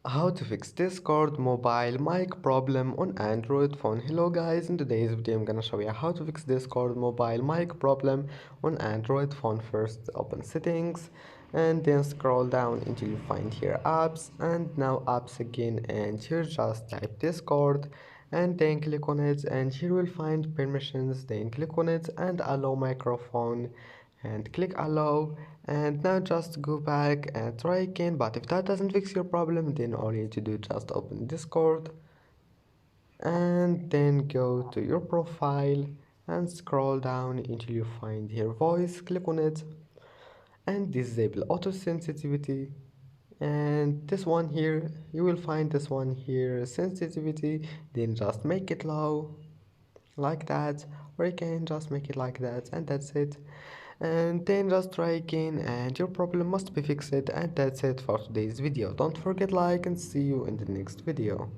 How to fix Discord mobile mic problem on Android phone. Hello guys, in today's video I'm gonna show you how to fix Discord mobile mic problem on Android phone. First open settings and then scroll down until you find here apps, and now apps again, and here just type Discord and then click on it, and here you'll find permissions, then click on it and allow microphone and click allow, and now just go back and try again. But if that doesn't fix your problem, then all you need to do is just open Discord and then go to your profile and scroll down until you find here voice, click on it and disable auto sensitivity, and this one here you will find this one here sensitivity, then just make it low like that, or you can just make it like that, and that's it. And then just try again and your problem must be fixed. And that's it for today's video. Don't forget like and see you in the next video.